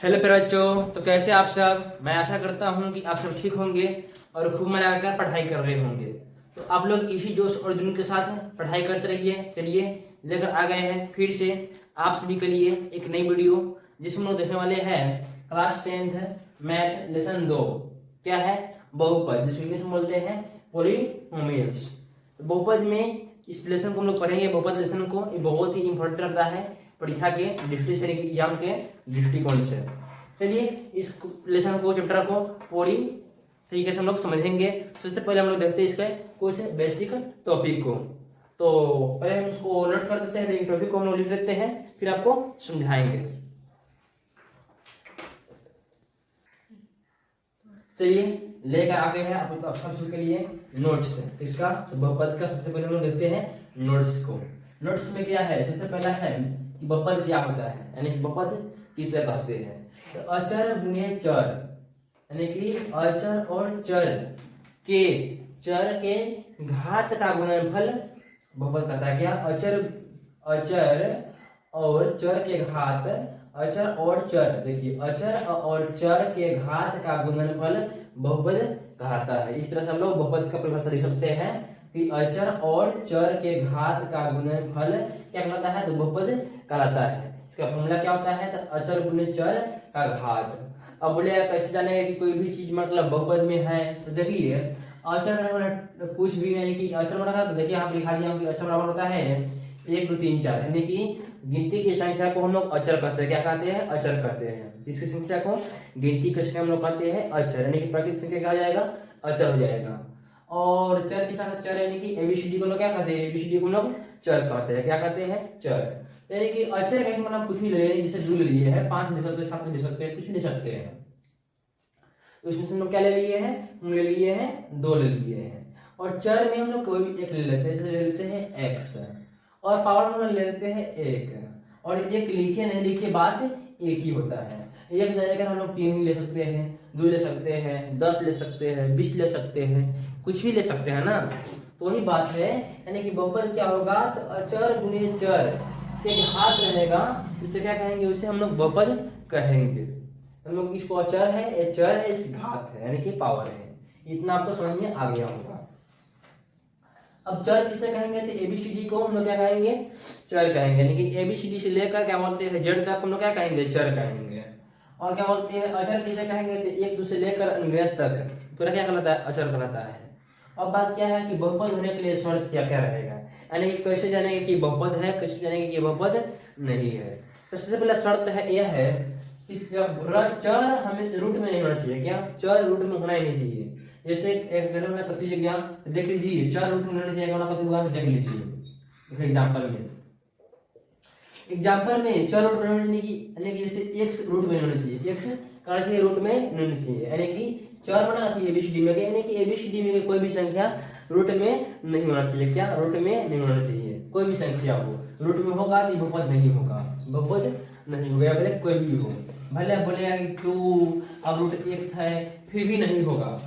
Hello प्यारे बच्चों, तो कैसे आप सब। मैं आशा करता हूँ कि आप सब ठीक होंगे और खूब मन लगाकर पढ़ाई कर रहे होंगे। तो आप लोग इसी जोश और जुनून के साथ पढ़ाई करते रहिए। चलिए लेकर आ गए हैं फिर से आप सभी के लिए एक नई वीडियो, जिसमें हम लोग देखने वाले हैं क्लास 10th मैथ लेसन 2। क्या है? बहुपद, जिसको इंग्लिश में बोलते हैं पॉलिनोमियल्स। तो बहुपद में इस लेसन को हम लोग पढ़ेंगे। बहुपद लेसन को ये बहुत ही इंपॉर्टेंट रहता है परीक्षा के दृष्टि से, एग्जाम के दृष्टिकोण से। चलिए इस लेसन को, चैप्टर को पूरी तरीके से हम लोग समझेंगे। सबसे पहले हम लोग देखते हैं इसके कुछ बेसिक टॉपिक को। तो पहले हम इसको नोट कर देते हैं, टॉपिक को हम लोग लिख लेते हैं, फिर आपको समझाएंगे। चलिए लेकर आ गए हैं आप सब के लिए नोट्स। इसका तो बहुपद का सबसे पहले हम लोग देखते हैं नोट्स को। नोट्स में क्या है? सबसे पहला है कि बहुपद क्या होता है, यानी कि बहुपद किसे कहते हैं। तो अचर गुणे चर, यानी कि अचर और चर के घात का गुणनफल बहुपद कहता है। क्या? अचर और चर के घात, अचर और चर, देखिए अचर और चर के घात का गुणनफल बहुपद कहलाता है। इस तरह से हम लोग बहुपद का परिभाषा दे सकते हैं कि अचर और चर के घात का गुणनफल क्या कहलाता है? तो बहुपद कहलाता है। इसका फॉर्मूला क्या होता है? तो अचर गुणे चर का घात। अब बोले कैसे जानेंगे कि कोई भी चीज मतलब बहुपद में है? तो देखिए अचर कुछ भी नहीं कि अचर बराबर, तो देखिए यहाँ लिखा दिया कि अचर बराबर होता है 1 2 3 4, यानी कि गिनती की संख्या को हम लोग अचर कहते हैं। क्या कहते हैं? अचर कहते हैं। इसकी संख्या को गिनती की संख्या हम लोग कहते हैं अचर, यानी कि प्राकृतिक संख्या क्या हो जाएगा? अचर हो जाएगा। और चर के साथ चर, यानी कि एबीसीडी को लोग क्या कहते हैं? एबीसीडी को हम लोग चर कहते हैं। क्या कहते हैं? चर। यानी कि अचर का मतलब कुछ भी ले लें, जैसे जो ले लिए है 5 ले सकते हैं, 7 ले सकते हैं, कुछ भी ले सकते हैं। तो इसमें से हम लोग क्या ले लिए हैं? हम ले लिए हैं 2 ले लिए हैं। और चर में हम लोग कोई भी एक ले लेते हैं, जैसे ले लेते हैं x, और पावर में ले लेते हैं 1। और एक लिखे नहीं लिखे बात एक ही होता है। एक जगह हम लोग 3 ले सकते हैं, 2 ले सकते हैं, 10 ले सकते हैं, 20 ले सकते हैं, कुछ भी ले सकते हैं ना। तो वही बात है, यानी कि बहुपद क्या होगा? तो अचर गुणे चर के घात रहेगा, उसे क्या कहेंगे? उसे हम लोग बहुपद कहेंगे। हम लोग इसको अचर है, ये चर है, इस घात है, यानी कि पावर है। इतना आपको समझ में आ गया होगा। अब चर किसे कहेंगे? तो एबीसीडी को हम लोग क्या कहेंगे? चर कहेंगे, यानी कि एबीसीडी से लेकर क्या बोलते हैं जेड तक हम लोग क्या कहेंगे? चर कहेंगे। और क्या बोलते हैं अचर किसे कहेंगे? तो 1 2 से लेकर अनगिनत तक पूरा क्या कहलाता है? अचर कहलाता है। अब बात क्या है कि बहुपद होने के लिए शर्त क्या क्या रहेगा, यानी कि कैसे जानेंगे कि बहुपद है, कैसे जानेंगे कि बहुपद नहीं है। तो सबसे पहला शर्त है यह है कि चर हमें रूट में नहीं होना चाहिए। क्या? चर रूट में होना ही नहीं चाहिए। जैसे एक कथी जगह देख लीजिए, चर रूट में होना चाहिए, कथी हुआ देख लीजिए एग्जाम्पल में चर रूट में होने की, यानी कि जैसे एक्स रूट में होना चाहिए, एक्स कहना चाहिए रूट में नहीं होना चाहिए, यानी कि चर बना चाहिए एबीसीडी में, यानी कि एबीसीडी में कोई भी संख्या रूट में नहीं होना चाहिए। क्या? रूट में नहीं होना चाहिए। कोई भी संख्या हो रूट में होगा तो बहुपद नहीं होगा, बहुपद नहीं होगा। भले कोई भी हो, भले बोलेगा कि 2 अब रूट x है, फिर भी नहीं होगा,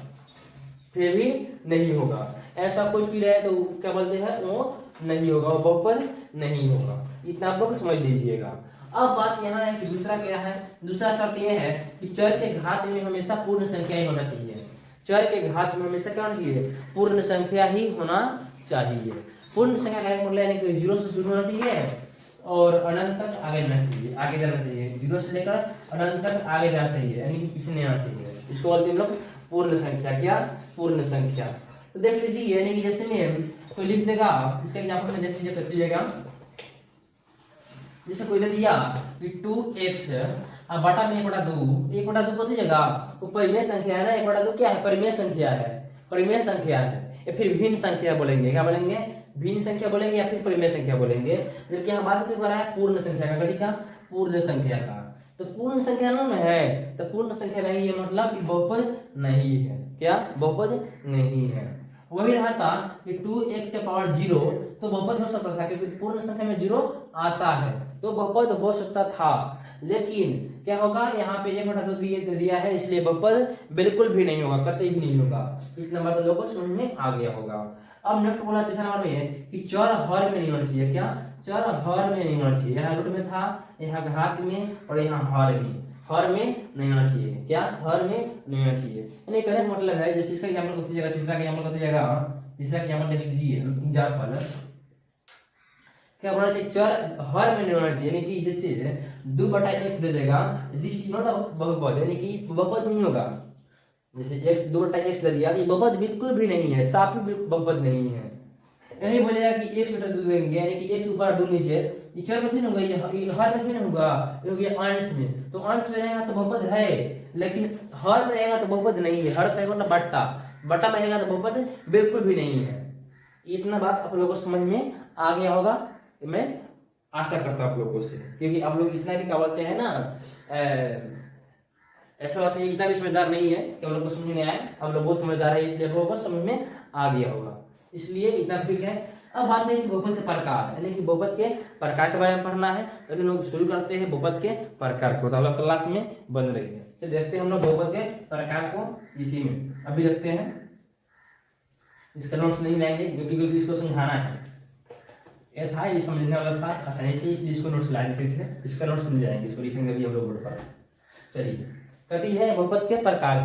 फिर भी नहीं होगा। ऐसा कुछ भी रहे तो क्या बोलते हैं? वो नहीं होगा, वो बहुपद नहीं होगा। इतना आप लोग समझ लीजिएगा। अब बात यहाँ है कि दूसरा क्या है? दूसरा शर्त यह है कि चर के घात में हमेशा पूर्ण संख्या ही होना चाहिए। चर के घात में हमेशा क्या होना चाहिए? पूर्ण संख्या ही होना चाहिए। पूर्ण संख्या का मतलब यानी कि 0 से शुरू होना चाहिए और अनंत तक आगे जाना चाहिए, आगे जाना चाहिए। 0 से लेकर अनंत तक आगे जाना चाहिए, यानी कि पीछे नहीं आना चाहिए। इसको बोलते हैं लोग पूर्ण संख्या। क्या? पूर्ण संख्या। तो देख लीजिए, यानी कि जैसे में कोई लिख देगा, इसका एग्जांपल में देख लीजिए, कर दीजिएगा। जैसे कोई दे दिया कि 2x बटा में 1/2, 1/2 कौन सी जगह? वो परिमेय संख्या है ना। 1/2 क्या है? परिमेय संख्या है, परिमेय संख्या है। या फिर भिन्न संख्या बोलेंगे, क्या बोलेंगे? भिन्न संख्या बोलेंगे या फिर परिमेय संख्या बोलेंगे। जबकि हम बात कर रहा है पूर्ण संख्या का। कथी का? पूर्ण संख्या का। तो पूर्ण संख्या ना है, तो पूर्ण संख्या नहीं है, मतलब बहुपद नहीं है। क्या? बहुपद नहीं है। वही रहा था कि 2x के पावर 0 तो बहुपद हो सकता था, क्योंकि पूर्ण संख्या में 0 आता है तो बहुपद हो सकता था। लेकिन क्या होगा? यहाँ पे 1/2 दिया है, इसलिए बहुपद बिल्कुल भी नहीं होगा, कतई भी नहीं होगा। इतना बात लोगों को समझ में आ गया होगा। अब नेक्स्ट बोला तीसरा नंबर में कि चर हर में नहीं होना चाहिए। क्या? चर हर में नहीं होना चाहिए। यहाँ रूट में था, यहाँ घात में और यहाँ हर में। हर में नहीं होना चाहिए। क्या? हर में नहीं होना चाहिए। यानी कहने का मतलब है, जैसे इसका एग्जाम्पल को दीजिएगा, तीसरा का एग्जाम्पल को दीजिएगा, तीसरा का एग्जाम्पल देख लीजिए एग्जाम्पल क्या होना चाहिए, चर हर में नहीं होना चाहिए। यानी कि जैसे 2/x दे देगा, दिस इज नॉट अ बहुपद, यानी कि बहुपद नहीं होगा। जैसे x 2/x दे दिया, ये बहुपद बिल्कुल भी नहीं है, साफ ही बहुपद नहीं है। यही बोलेगा कि x बटा 2 देंगे, यानी कि x ऊपर 2 नीचे, ये चर में नहीं होगा, ये हर में नहीं होगा, ये हो गया अंश में। तो अंश में रहेगा तो बहुपद है, लेकिन हर में रहेगा तो बहुपद नहीं है। हर रहेगा ना बट्टा, बट्टा में रहेगा तो बहुपद बिल्कुल भी नहीं है। इतना बात आप लोगों को समझ में आ गया होगा, मैं आशा करता हूँ आप लोगों से, क्योंकि आप लोग इतना भी क्या बोलते हैं ना, ऐसा बात नहीं, इतना भी समझदार नहीं है कि हम लोग को समझ में आए। हम लोग बहुत समझदार है, इसलिए लोगों को समझ में आ गया होगा, इसलिए इतना ठीक है। अब बात है कि बहुपद के प्रकार, यानी कि बहुपद के प्रकार के बारे में पढ़ना है। तो हम लोग शुरू करते हैं बहुपद के प्रकार को, तो हम लोग क्लास में बन रही है। तो देखते हैं हम लोग बहुपद के प्रकार को इसी में अभी देखते हैं। इसका नोट्स नहीं लाएंगे क्योंकि इसको समझाना है, ये था, ये समझने वाला था आसानी से, इसलिए इसको नोट्स ला देते थे। इसका नोट्स मिल जाएंगे, इसको लिखेंगे अभी हम लोग बोर्ड पर। चलिए, कहती है बहुपद के प्रकार,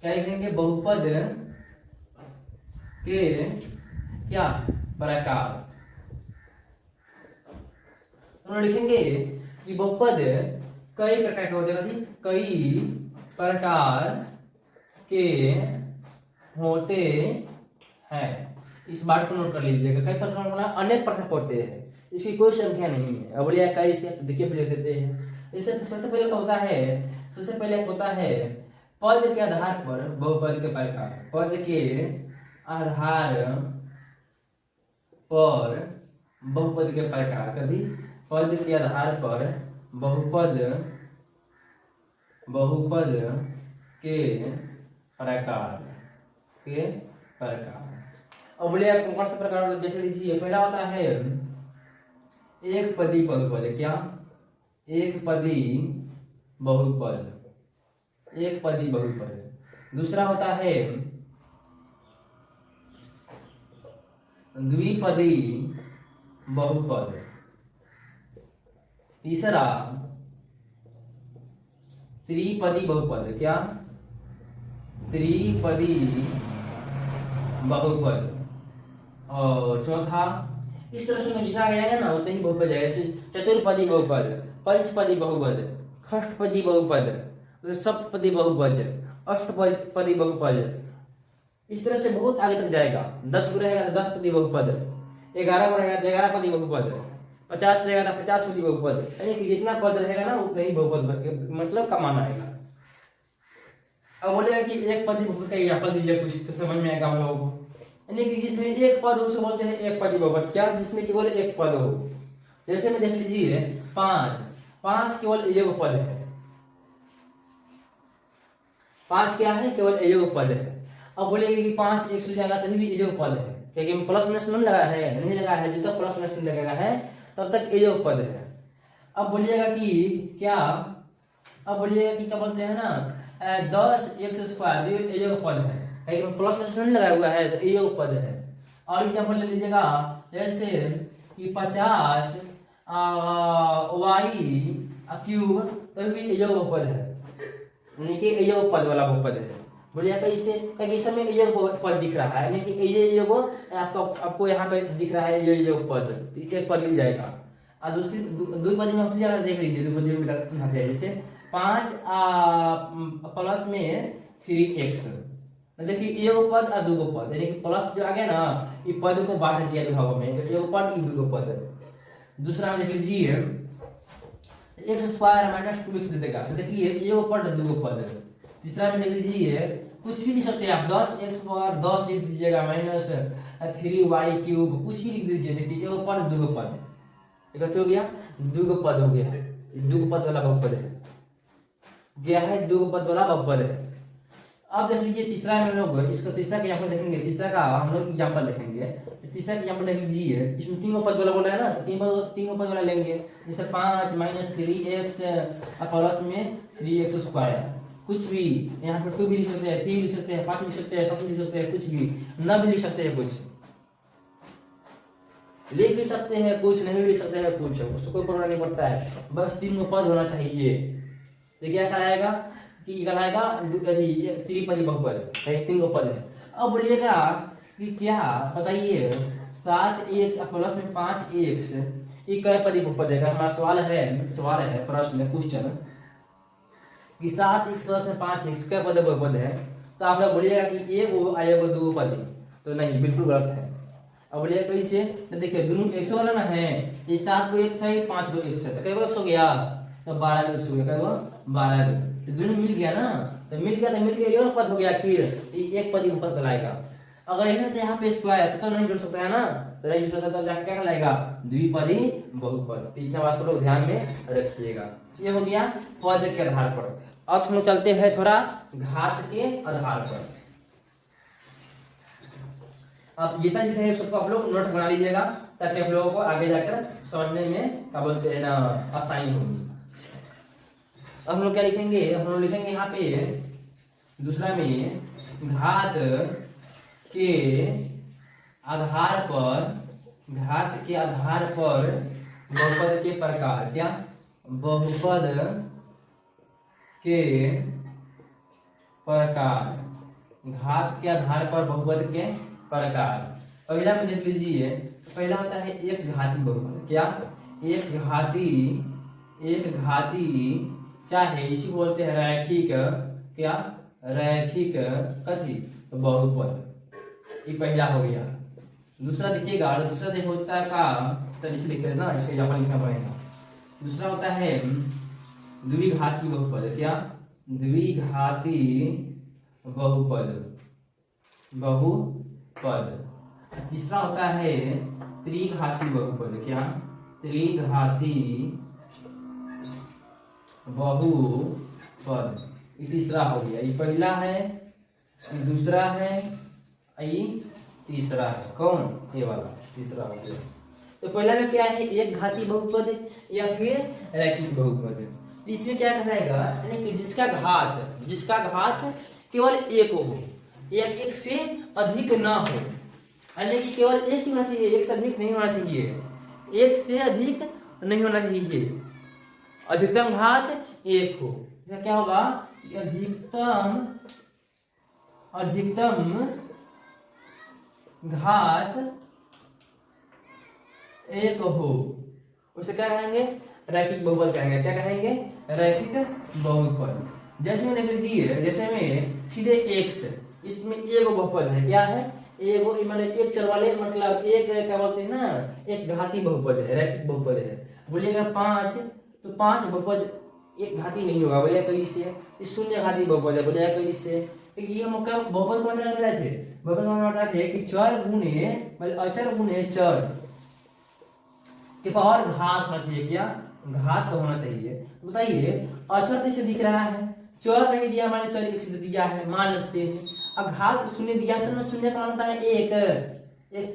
क्या लिखेंगे, बहुपद के क्या प्रकार। तो लिखेंगे कि बहुपद कई प्रकार के होते हैं, कई प्रकार के होते हैं। इस बात को नोट कर लीजिएगा, कई प्रकार का अनेक प्रकार होते हैं, इसकी कोई संख्या नहीं है। अब बोलिए कई से देखिए लिख देते हैं। इससे सबसे पहले तो होता है, सबसे पहले होता है पद के आधार पर बहुपद के प्रकार। पद के आधार पर बहुपद के प्रकार, कभी पद के आधार पर बहुपद के प्रकार के प्रकार। अब बोले आप कौन सा प्रकार देख लीजिए। पहला होता है एक पदी बहुपद। क्या? एक पदी बहुपद, एक पदी बहुपद। दूसरा होता है द्विपदी बहुपद। तीसरा त्रिपदी बहुपद। क्या? त्रिपदी बहुपद। और चौथा, इस तरह से जितना जाएगा ना उतना ही बहुपद जाएगा। जैसे चतुर्पदी बहुपद, पंचपदी बहुपद, षष्ठपदी बहुपद, सप्तपदी बहुपद, अष्टपदी बहुपद, इस तरह से बहुत आगे तक जाएगा। 10 को रहेगा तो 10 पदी बहुपद, 11 को रहेगा तो 11 पदी बहुपद, 50 रहेगा तो 50 पदी बहुपद। यानी कि जितना पद रहेगा ना उतना ही बहुपद मतलब कमान आएगा। अब बोलेगा कि एक पदी बहुपद का एग्जाम्पल दीजिए कुछ, तो समझ में आएगा हम लोगों को। यानी कि जिसमें एक पद हो उसे बोलते हैं एक पदी बहुपद। क्या? जिसमें केवल एक पद हो। जैसे में देख लीजिए 5, 5 केवल एक पद है। 5 क्या है? केवल एक पद है। अब बोलेगा कि 5 1 से जाएगा तभी भी एक पद है, क्योंकि प्लस माइनस नहीं लगा है, नहीं लगा है, जब तक प्लस माइनस नहीं लगेगा है तब तक एक पद है। अब बोलिएगा कि क्या, अब बोलिएगा कि क्या बोलते हैं ना 10 x स्क्वायर एक पद है, लेकिन प्लस माइनस नहीं लगा हुआ है तो एक पद है। और एग्जाम्पल ले लीजिएगा जैसे कि 50 y क्यूब तो भी एक पद है, यानी कि एक पद वाला बहुपद है। बोलिए कैसे? क्योंकि इस समय एक पद दिख रहा है, यानी कि ये आपको यहाँ पे दिख रहा है, ये एक पद, एक पद मिल जाएगा। और दूसरी द्विपदी में देख लीजिए, द्विपदी में समझाते हैं। जैसे 5 प्लस में 3x, देखिए एक पद और दो पद, यानी कि प्लस जो आ गया ना, ये पद को बांट दिया दो भागों में, तो एक पद दो पद। दूसरा में देख लीजिए x स्क्वायर माइनस 2x दे देगा, तो देखिए एक पद दो पद। तीसरा में देख लीजिए कुछ भी लिख सकते हैं आप, 10x स्क्वायर 10 लिख दीजिएगा माइनस 3y क्यूब, कुछ भी लिख दीजिए। देखिए एक पद दो पद, एक हो गया, दो पद हो गया, दो पद वाला बहुपद है, गया है दो पद वाला बहुपद है। अब देख लीजिए तीसरा में लोग इसका तीसरा का एग्जांपल देखेंगे। तीसरा का हम लोग एग्जांपल देखेंगे। तीसरा का एग्जांपल देख लीजिए, इसमें तीनों पद वाला बोल रहा है ना, तो तीनों पद वाला लेंगे। जैसे 5 माइनस 3x प्लस में 3x स्क्वायर, कुछ भी यहाँ पे 2 भी लिख सकते हैं, 3 लिख सकते हैं, 5 लिख सकते हैं, 7 लिख सकते हैं, कुछ भी, न भी लिख सकते हैं कुछ। लिख भी सकते हैं कुछ, नहीं भी लिख सकते हैं कुछ, उसको कोई प्रॉब्लम नहीं पड़ता है, बस 3 पद होना चाहिए। तो क्या कहलाएगा कि कहलाएगा त्रिपदी बहुपद, 3 पद है। अब बोलिएगा कि क्या बताइए 7x प्लस में 5x ये कै पदी बहुपद है? हमारा सवाल है प्रश्न क्वेश्चन कि 7x प्लस में 5x कै पदी बहुपद है, तो आप लोग बोलिएगा कि एगो आएगा 2 पदी, तो नहीं, बिल्कुल गलत है। अब बोलिएगा कैसे? तो देखिए दोनों x वाला ना है, ये 7 को x है, 5 को x है, तो कै x हो गया? तो 12 को x हो गया, कै 12 को, तो दोनों मिल गया ना, तो मिल गया ये पद हो गया, फिर एक पद ऊपर कहलाएगा। अगर यहाँ पे स्क्वायर तो नहीं जुड़ सकता है ना, तो नहीं जुड़ सकता, तो क्या कहलाएगा? द्विपदी बहुपद। इतना बात को लोग ध्यान में रखिएगा। ये हो गया पद के आधार पर। अब हम लोग चलते हैं थोड़ा घात के आधार पर। अब जितना लिखा है सबको आप लोग नोट बना लीजिएगा, ताकि आप लोगों को आगे जाकर समझने में क्या बोलते हैं ना आसानी होगी। अब हम लोग क्या लिखेंगे? हम लोग लिखेंगे यहाँ पे दूसरा में घात के आधार पर बहुपद के प्रकार। क्या? बहुपद के प्रकार, घात के आधार पर बहुपद के प्रकार। पहला में देख लीजिए, पहला होता है एक घाती बहुपद। क्या? एक घाती चाहे इसी बोलते हैं रैखिक, क्या? रैखिक कथी? बहुपद। ये पहला हो गया। दूसरा देखिएगा, दूसरा देखो होता है का, तो नीचे लिख रहे ना, इसका यहाँ पर लिखना पड़ेगा। दूसरा होता है द्विघाती बहुपद। क्या? द्विघाती बहुपद। तीसरा होता है त्रिघाती बहुपद। क्या? त्रिघाती बहुपद। ये तीसरा हो गया। ये पहला है, दूसरा है, ये तीसरा है। कौन? ये वाला तीसरा हो गया। तो पहला में क्या है? एक घाती बहुपद या फिर रैखिक बहुपद। इसमें क्या कहलाएगा? यानी कि जिसका घात केवल एक हो, या एक से अधिक ना हो, यानी कि केवल एक ही होना चाहिए, एक से अधिक नहीं होना चाहिए, एक से अधिक नहीं होना चाहिए। अधिकतम घात एक हो, क्या होगा? अधिकतम घात एक हो, उसे क्या कहेंगे? रैखिक बहुपद कहेंगे। क्या कहेंगे? रैखिक बहुपद। जैसे में देख लीजिए, जैसे में सीधे x, इसमें एक बहुपद है। क्या है? एगो मतलब एक चर वाले, मतलब एक क्या बोलते हैं ना, एक घाती बहुपद है, रैखिक बहुपद है। बोलिएगा 5, तो 5 बहुपद एक घाती नहीं होगा। बोलिएगा कैसे? शून्य घाती बहुपद है। बोलिएगा कैसे? क्योंकि ये मौका बहुपद को मतलब बताए थे, बहुपद को बताए थे कि चर गुणे मतलब अचर गुणे चर के पावर घात होना चाहिए। क्या? घात तो होना चाहिए। तो बताइए, अचर से दिख रहा है, चर नहीं दिया, मैंने चर एक से दिया है, मान लेते हैं। अब घात शून्य दिया तो ना, शून्य का होता है एक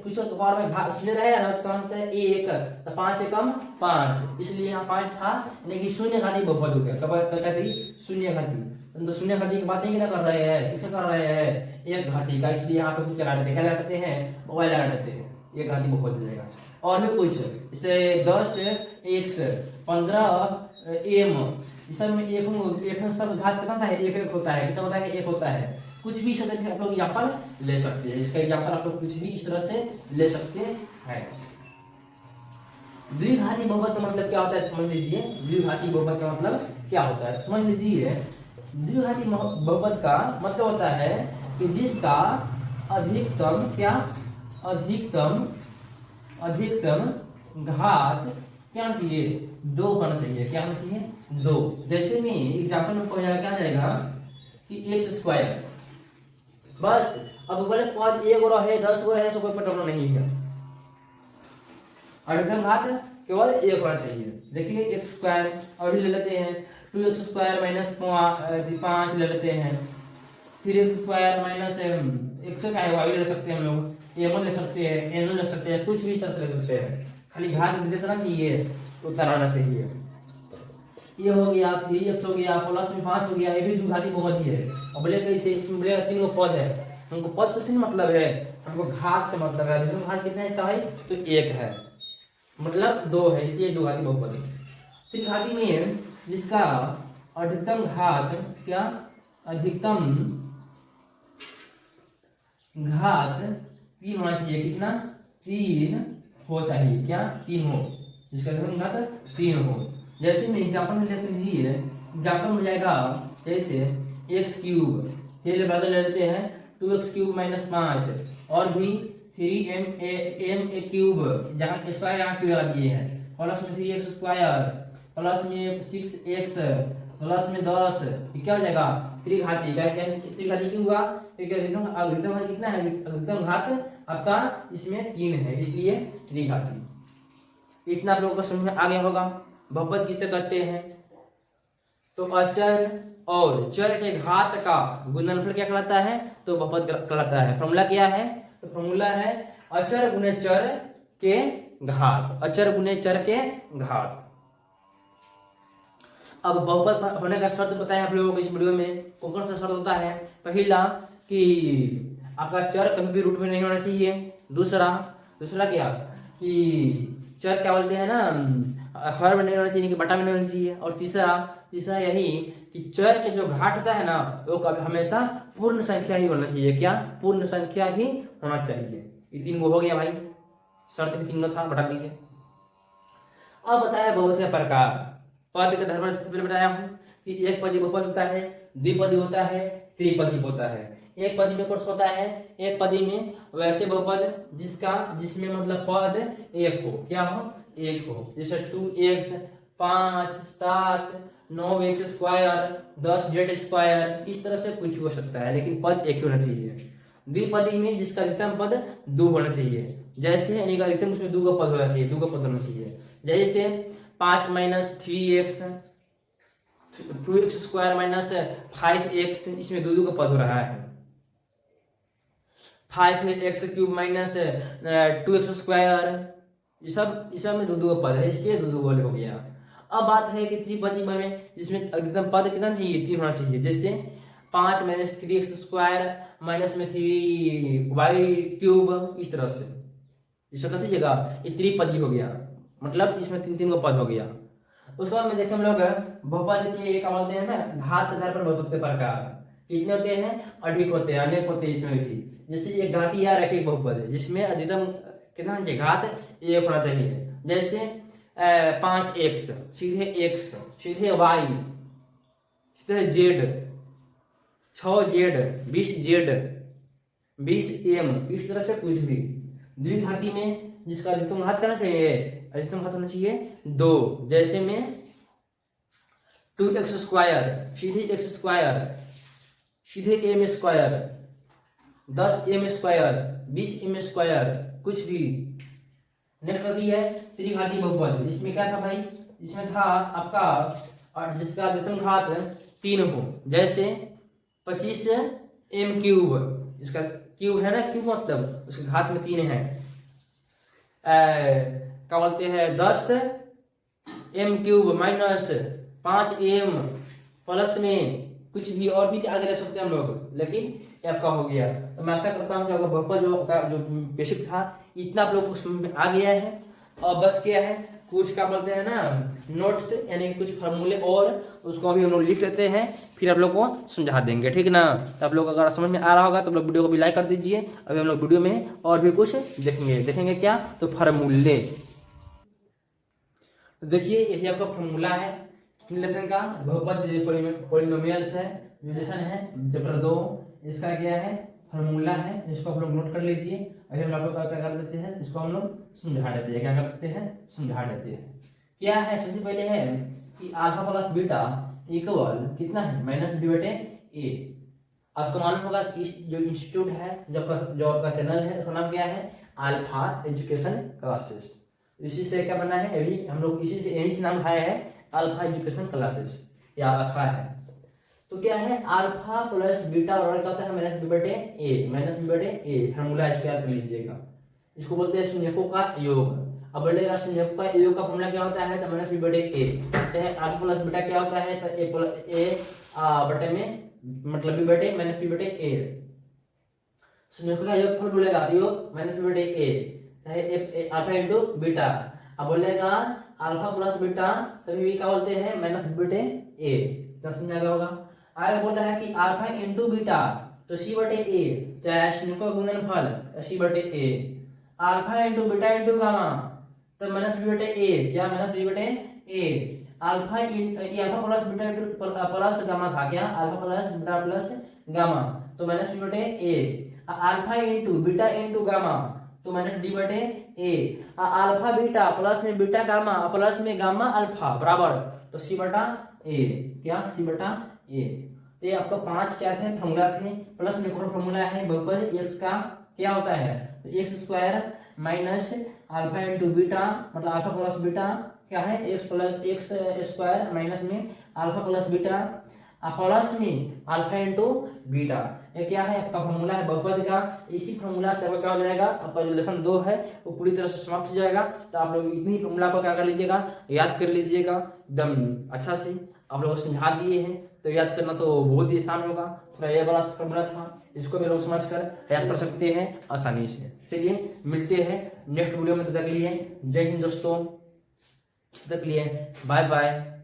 कुछ और में घात शून्य रहेगा ना, तो होता है 1, तो 5 से कम 5, इसलिए यहाँ 5 था, यानी कि शून्य घाती बहुपद हो गया। कब कहती? शून्य घाती। तो शून्य घाती की बातें क्या कर रहे हैं? किसे कर रहे हैं? एक घाती का, इसलिए यहाँ पे कुछ क्या लगाते हैं? मोबाइल लगा देते हैं, एक घाती बहुपद हो जाएगा। और भी कुछ, जैसे 10 x 15 m, इस सब में एक सब घात कितना है? एक होता है। कितना होता है? एक होता है। कुछ भी शब्द आप लोग एग्जाम्पल ले सकते हैं, इसका एग्जाम्पल आप लोग कुछ भी इस तरह से ले सकते हैं। द्विघाती बहुपद का मतलब क्या होता है समझ लीजिए। द्विघाती बहुपद का मतलब क्या होता है समझ लीजिए। द्विघाती बहुपद का मतलब होता है कि जिसका अधिकतम क्या? अधिकतम घात क्या चाहिए? 2 होना चाहिए। क्या होना चाहिए? 2। जैसे में एग्जाम्पल में क्या जाएगा कि x², बस। अब बोले पद 1 रहे 10 रहे, सो कोई प्रॉब्लम नहीं है। अधिकतम घात केवल 1 होना चाहिए। देखिए x², अभी ले लेते हैं 2x² - 5 ले लेते हैं, फिर x² - x का है y ले सकते हैं हम लोग, m ले सकते हैं, n ले सकते हैं, कुछ भी इस तरह से ले सकते हैं। खाली घात जितना चाहिए उतना आना चाहिए। ये हो गया 3x हो गया, प्लस में 5 हो गया, ये भी द्विघाती बहुपद ही है। अब बोले कैसे? इसमें बोले 3 पद है, हमको पद से मतलब है, हमको घात से मतलब है। घात कितना है इसका भाई? तो 1 है। मतलब 2 है, इसलिए द्विघाती बहुपद। त्रिघाती में जिसका अधिकतम घात क्या, अधिकतम घात 3 होना चाहिए। कितना, 3 हो चाहिए। क्या, 3 हो, जिसका अधिकतम घात 3 हो। जैसे में एग्जाम्पल में लेते लीजिए, एग्जाम्पल में जाएगा जैसे एक्स क्यूब, फिर बदल लेते हैं 2x क्यूब माइनस 5, और भी 3m क्यूब, जहाँ स्क्वायर यहाँ क्यूब लगा दिए हैं, प्लस में 3x स्क्वायर, प्लस में 6x, प्लस में 10, ये क्या हो जाएगा, त्रिघाती। क्या क्या त्रिघाती क्यों हुआ, क्योंकि अधिकतम घात कितना है, अधिकतम घात आपका इसमें 3 है, इसलिए त्रिघाती। इतना आप लोगों को समझ में आ गया होगा। बहुपद किससे कहते हैं, तो अचर और चर के घात का गुणनफल क्या कहलाता है, तो बहुपद कहलाता है। फॉर्मूला क्या है, तो फॉर्मूला है अचर गुणे चर के घात, अचर गुणे चर के घात। अब बहुपद होने का शर्त बताएं आप लोगों को इस वीडियो में। कौन सा शर्त होता है, पहला कि आपका चर कभी भी रूट में नहीं होना चाहिए। दूसरा क्या कि चर क्या बोलते हैं ना, हर में नहीं होना चाहिए, कि बटा में नहीं होना चाहिए। और तीसरा यही कि चर के जो घाट होता है ना, वो कभी हमेशा पूर्ण संख्या ही होना चाहिए। क्या, पूर्ण संख्या ही होना चाहिए। ये 3 हो गया भाई, शर्त भी 3 था, बता दीजिए। अब बताया बहुपद के प्रकार। पद के धर्म से पहले बताया हूं कि एक पदी बहुपद होता है, द्विपदी होता है, त्रिपदी होता है। एक पदी में कौन सा होता है, एक पदी में वैसे बहुपद जिसमें मतलब पद एक हो। क्या हो, एक हो। जैसे 2x, 5, 7, 9x square, 10z square, इस तरह से कुछ हो सकता है, लेकिन पद एक ही होना चाहिए। द्विपदी में जिसका अधिकतम पद 2 होना चाहिए। जैसे यानी अधिकतम उसमें 2 का पद होना चाहिए, 2 का पद होना चाहिए। जैसे 5 minus 3x, 2x square minus 5x, इसमें 2 का पद हो रहा है। 5x cube minus 2x square, ये सब में 2 का पद है, इसलिए 2 हो गया। अब बात है कि त्रिपदी में जिसमें अधिकतम पद कितना चाहिए, 3 होना चाहिए। जैसे 5 माइनस 3x स्क्वायर माइनस में 3y क्यूब, इस तरह से इसका क्या चीजेगा, ये त्रिपदी हो गया, मतलब इसमें 3 का पद हो गया। उसके बाद में देखें हम लोग बहुपद के क्या बोलते हैं ना, घात के आधार पर बहुपद के प्रकार कितने होते हैं, अधिक होते हैं, अनेक होते हैं इसमें भी। जैसे एक घाती या रैखिक बहुपद है जिसमें अधिकतम कितना घात 1 होना चाहिए। जैसे 5x सीधे x सीधे y सीधे z, 6z 20z 20m, इस तरह से कुछ भी। द्विघाती में जिसका अधिकतम घात करना चाहिए, अधिकतम घात होना चाहिए 2। जैसे में 2x स्क्वायर सीधे x स्क्वायर सीधे m square, 10m square 20m square, कुछ भी। नेक्स्ट होती है त्रिघाती बहुपद। इसमें क्या था भाई, इसमें था आपका और जिसका अधिकतम घात 3 हो। जैसे 25m क्यूब, जिसका क्यूब है ना, क्यूब मतलब उसके घात में 3 है। क्या बोलते हैं 10m cube minus 5m plus में कुछ भी और भी आगे रह सकते हैं हम लोग, लेकिन आपका हो गया। तो मैं आशा करता हूँ कि आपका बहुपद जो बेसिक था इतना आप लोग को समझ में आ गया है। और बस क्या है, कुछ क्या बोलते हैं ना नोट्स, यानी कुछ फार्मूले, और उसको अभी हम लोग लिख लेते हैं, फिर आप लोग को समझा देंगे, ठीक ना। तो आप लोग अगर समझ में आ रहा होगा तो आप लोग वीडियो को भी लाइक कर दीजिए। अभी हम लोग वीडियो में और भी कुछ देखेंगे क्या, तो फार्मूले। तो देखिए यही आपका फार्मूला है लेसन का, बहुपद पॉलिनोमियल्स है, रिलेशन है, चैप्टर 2, इसका क्या है, फार्मूला है। इसको आप लोग नोट कर लीजिए। अभी हम लोग क्या कर देते हैं, इसको हम लोग समझा देते हैं। क्या करते हैं, समझा देते हैं। क्या है, सबसे पहले है कि अल्फा प्लस बीटा इक्वल कितना है, माइनस बी बटे ए। आपको मालूम होगा कि जो इंस्टीट्यूट है, जो आपका चैनल है, उसका नाम क्या है, अल्फा एजुकेशन क्लासेस। इसी से क्या बना है, अभी हम लोग यही से नाम उठाया है, अल्फा एजुकेशन क्लासेस, या अल्फा है। तो क्या है, अल्फा प्लस बीटा बराबर क्या होता है, माइनस बी बटे ए, माइनस बी बटे ए। फार्मूला इसको याद कर लीजिएगा। इसको बोलते हैं शून्यकों का योग। अब बोलेगा शून्यकों का योग का फार्मूला क्या होता है, तो माइनस बी बटे ए। चाहे अल्फा प्लस बीटा क्या होता है, तो ए बटे में मतलब बी बटे माइनस बी बटे ए। शून्यकों का योग बोलेगा योग माइनस बी बटे ए, चाहे अल्फा इंटू बीटा, अब बोलेगा अल्फा प्लस बीटा कभी भी क्या बोलते हैं माइनस बटे ए, इतना समझ आ गया होगा। आगे बोल रहा है कि अल्फा इंटू बीटा तो सी बटे ए, चाहे शून्य का गुणनफल सी बटे A, alpha into beta into gamma तो माइनस बी बटे ए, क्या माइनस बी बटे A, alpha alpha plus beta into plus gamma था, क्या alpha plus beta plus gamma तो माइनस बी बटे A, alpha into beta into gamma तो minus D बटे ए, अल्फा बीटा प्लस में बीटा गामा प्लस में gamma alpha बराबर तो सी बटा ए, क्या सी बटा ए। तो ये आपका 5 क्या थे फॉर्मूला थे, प्लस में एक और फॉर्मूला है बहुपद एक्स का क्या होता है तो x square minus alpha into beta मतलब अल्फा प्लस बीटा क्या है x plus x square minus में अल्फा प्लस बीटा प्लस में अल्फा इंटू बीटा, ये क्या है आपका फॉर्मूला है बहुपद का। इसी फॉर्मूला से आपका क्या हो जाएगा, आपका जो लेसन 2 है वो पूरी तरह से समाप्त हो जाएगा। तो आप लोग इतनी फॉर्मूला को क्या कर लीजिएगा, याद कर लीजिएगा एकदम अच्छा से। आप लोग समझा दिए हैं तो याद करना तो बहुत ही आसान होगा। थोड़ा ये वाला फॉर्मूला था, इसको भी लोग समझ कर याद कर सकते हैं आसानी से। चलिए मिलते हैं नेक्स्ट वीडियो में, तब तक लिए जय हिंद दोस्तों, तब तक लिए बाय बाय।